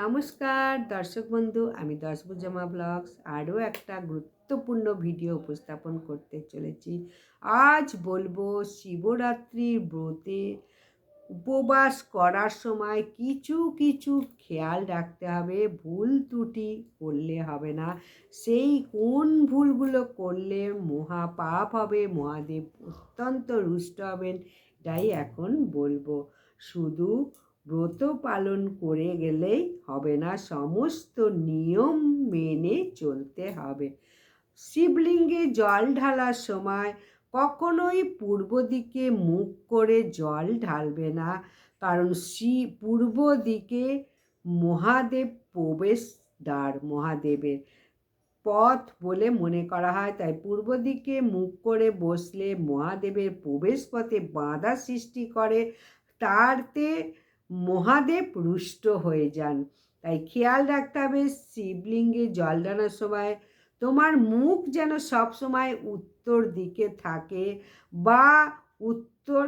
নমস্কার দর্শক বন্ধু, আমি দশভুজামা ব্লগস আরও একটা গুরুত্বপূর্ণ ভিডিও উপস্থাপন করতে চলেছি। আজ বলবো শিবরাত্রির ব্রতে উপবাস করার সময় কিছু কিছু খেয়াল রাখতে হবে, ভুল ত্রুটি করলে হবে না। সেই কোন ভুলগুলো করলে মহা পাপ হবে, মহাদেব অত্যন্ত রুষ্ট হবেন, এটাই এখন বলবো। শুধু ব্রত পালন করে গেলেই হবে না, সমস্ত নিয়ম মেনে চলতে হবে। শিবলিঙ্গে জল ঢালার সময় কখনোই পূর্ব দিকে মুখ করে জল ঢালবে না, কারণ পূর্ব দিকে মহাদেব প্রবেশদ্বার, মহাদেবের পথ বলে মনে করা হয়। তাই পূর্ব দিকে মুখ করে বসলে মহাদেবের প্রবেশ পথে বাধা সৃষ্টি করে, তারতে মহাদেব রুষ্ট হয়ে যান। তাই খেয়াল রাখতে হবে শিবলিঙ্গে জল ঢালার সময় তোমার মুখ যেন সবসময় উত্তর দিকে থাকে, বা উত্তর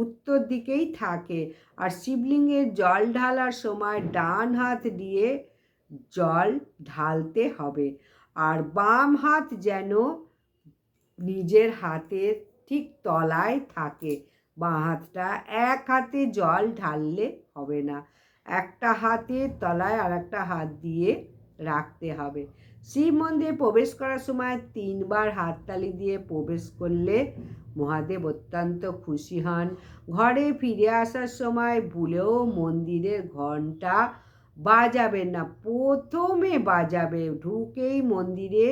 উত্তর দিকেই থাকে। আর শিবলিঙ্গে জল ঢালার সময় ডান হাত দিয়ে জল ঢালতে হবে, আর বাম হাত যেন নিজের হাতের ঠিক তলায় থাকে। বাঁ হাতটা, এক হাতে জল ঢাললে হবে না, একটা হাতের তলায় আর একটা হাত দিয়ে রাখতে হবে। শিব মন্দিরে প্রবেশ করার সময় 3বার হাততালি দিয়ে প্রবেশ করলে মহাদেব অত্যন্ত খুশি হন। ঘরে ফিরে আসার সময় ভুলেও মন্দিরের ঘন্টা বাজাবেন না, প্রথমে বাজাবে, ঢুকেই মন্দিরে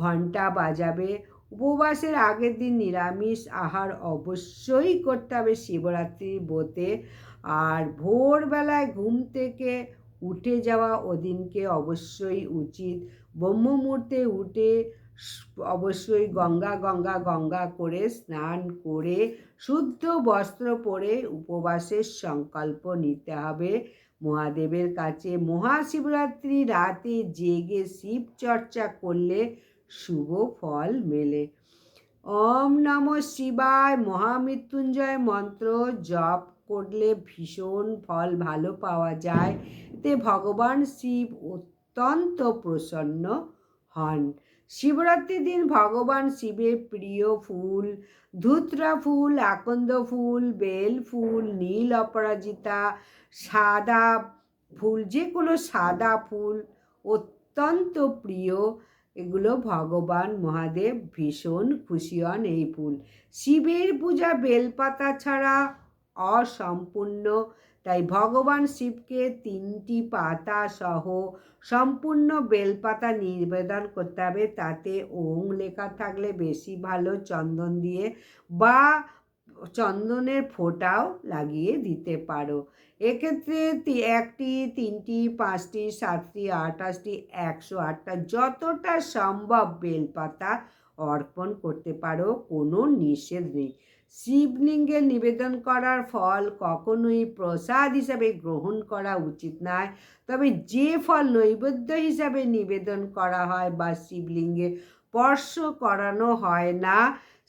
ঘন্টা বাজাবে। উপবাসের আগের দিন নিরামিষ আহার অবশ্যই করতে হবে শিবরাত্রির ব্রতে। আর ভোরবেলায় ঘুম থেকে উঠে যাওয়া ওদিনকে অবশ্যই উচিত। ব্রহ্ম মুহূর্তে উঠে অবশ্যই গঙ্গা করে স্নান করে শুদ্ধ বস্ত্র পরে উপবাসের সংকল্প নিতে হবে মহাদেবের কাছে। মহাশিবরাত্রি রাতে জেগে শিব চর্চা করলে শুভ ফল মেলে। ওম নমঃ শিবায় মহামৃত্যুঞ্জয় মন্ত্র জপ করলে ভীষণ ফল ভালো পাওয়া যায়, এতে ভগবান শিব অত্যন্ত প্রসন্ন হন। শিবরাত্রির দিন ভগবান শিবের প্রিয় ফুল ধুত্রা ফুল, আকন্দ ফুল, বেল ফুল, নীল অপরাজিতা, সাদা ফুল, যে কোনো সাদা ফুল অত্যন্ত প্রিয়। এগুলো ভগবান মহাদেব ভীষণ খুশি হন এই ফুল। শিবের পূজা বেলপাতা ছাড়া অসম্পূর্ণ, তাই ভগবান শিবকে 3টি পাতা সহ সম্পূর্ণ বেলপাতা নিবেদন করতে হবে। তাতে ওং লেখা থাকলে বেশি ভালো, চন্দন দিয়ে, বা চন্দনের ফোঁটাও লাগিয়ে দিতে পারো। এক্ষেত্রে 1টি, 3টি, 5টি, 7টি, 28টি, 108টা যতটা সম্ভব বেলপাতা অর্পণ করতে পারো, কোনো নিষেধ নেই। শিবলিঙ্গে নিবেদন করার ফল কখনোই প্রসাদ হিসাবে গ্রহণ করা উচিত নয়, তবে যে ফল নৈবেদ্য হিসাবে নিবেদন করা হয় বা শিবলিঙ্গে স্পর্শ করানো হয় না,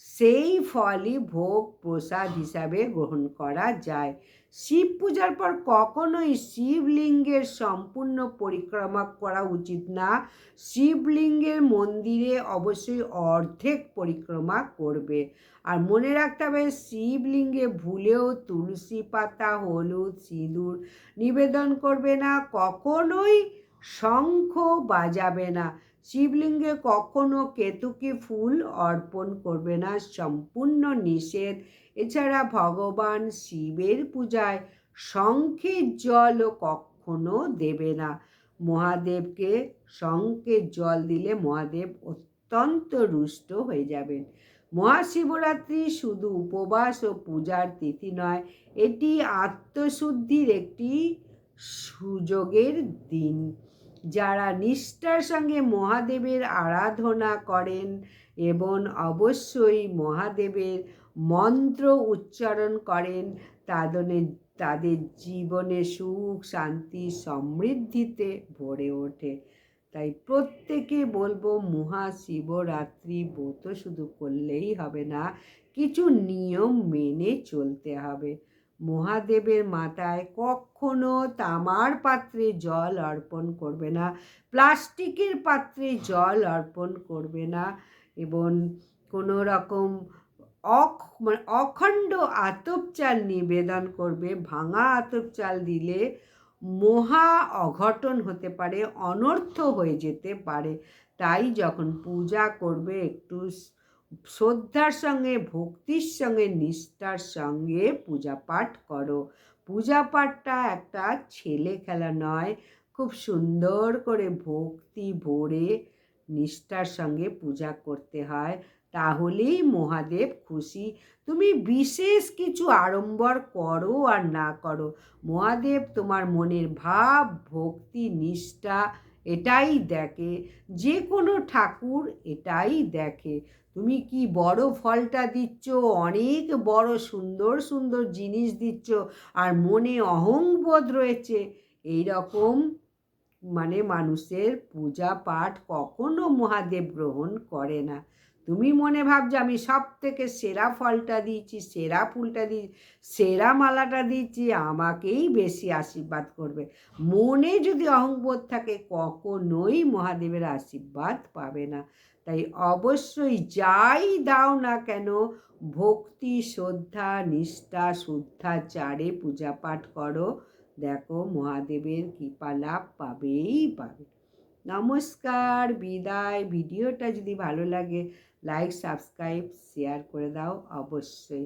সেই ফলই ভোগ প্রসাদ হিসাবে গ্রহণ করা যায়। শিব পূজার পর কখনোই শিবলিঙ্গের সম্পূর্ণ পরিক্রমা করা উচিত না। শিবলিঙ্গের মন্দিরে অবশ্যই অর্ধেক পরিক্রমা করবে। আর মনে রাখতে হবে শিবলিঙ্গে ভুলেও তুলসী পাতা, হলুদ, সিঁদুর নিবেদন করবে না, কখনোই শঙ্খ বাজাবে না, শিবলিঙ্গে কখনো কেতুকী ফুল অর্পণ করবে না, সম্পূর্ণ নিষেধ। এছাড়া ভগবান শিবের পূজায় শঙ্খের জলও কখনো দেবে না। মহাদেবকে শঙ্খের জল দিলে মহাদেব অত্যন্ত রুষ্ট হয়ে যাবেন। মহাশিবরাত্রি শুধু উপবাস ও পূজার তিথি নয়, এটি আত্মশুদ্ধির একটি সুযোগের দিন। যারা নিষ্ঠার সঙ্গে মহাদেবের আরাধনা করেন এবং অবশ্যই মহাদেবের মন্ত্র উচ্চারণ করেন, তাদের জীবনে সুখ, শান্তি, সমৃদ্ধিতে ভরে ওঠে। তাই প্রত্যেকে বলবো মহাশিবরাত্রি ব্রত শুধু করলেই হবে না, কিছু নিয়ম মেনে চলতে হবে। মহাদেবের মাথায় কখনো তামার পাত্রে জল অর্পণ করবে না, প্লাস্টিকের পাত্রে জল অর্পণ করবে না, এবং কোনো রকম মানে অখণ্ড আতপ চাল নিবেদন করবে। ভাঙা আতপ চাল দিলে মহা অঘটন হতে পারে, অনর্থ হয়ে যেতে পারে। তাই যখন পূজা করবে একটু শ্রদ্ধার সঙ্গে, ভক্তির সঙ্গে, নিষ্ঠার সঙ্গে পূজা পাঠ করো। পূজা পাঠটা একটা ছেলে খেলা নয়, খুব সুন্দর করে ভক্তি ভরে নিষ্ঠার সঙ্গে পূজা করতে হয়, তাহলেই মহাদেব খুশি। তুমি বিশেষ কিছু আড়ম্বর করো আর না করো, মহাদেব তোমার মনের ভাব, ভক্তি, নিষ্ঠা এটাই দেখে। যে কোনো ঠাকুর এটাই দেখে। তুমি কি বড় ফলটা দিচ্ছ, অনেক বড় সুন্দর সুন্দর জিনিস দিচ্ছ, আর মনে অহংবোধ রয়েছে, এই রকম মানে মানুষের পূজা পাঠ কখনো মহাদেব গ্রহণ করে না। তুমি মনে ভাবছো আমি সব থেকে সেরা ফলটা দিয়েছি, সেরা ফুলটা দিয়েছি, সেরা মালাটা দিয়েছি, আমাকেই বেশি আশীর্বাদ করবে, মনে যদি অহংবোধ থাকে কখনোই মহাদেবের আশীর্বাদ পাবে না। তাই অবশ্যই যাই দাও না কেন, ভক্তি, শ্রদ্ধা, নিষ্ঠা, শুদ্ধাচারে পূজা পাঠ করো, দেখো মহাদেবের কৃপা লাভ পাবেই পাবে। নমস্কার, বিদায়। ভিডিওটা যদি ভালো লাগে লাইক, সাবস্ক্রাইব, শেয়ার করে দাও অবশ্যই।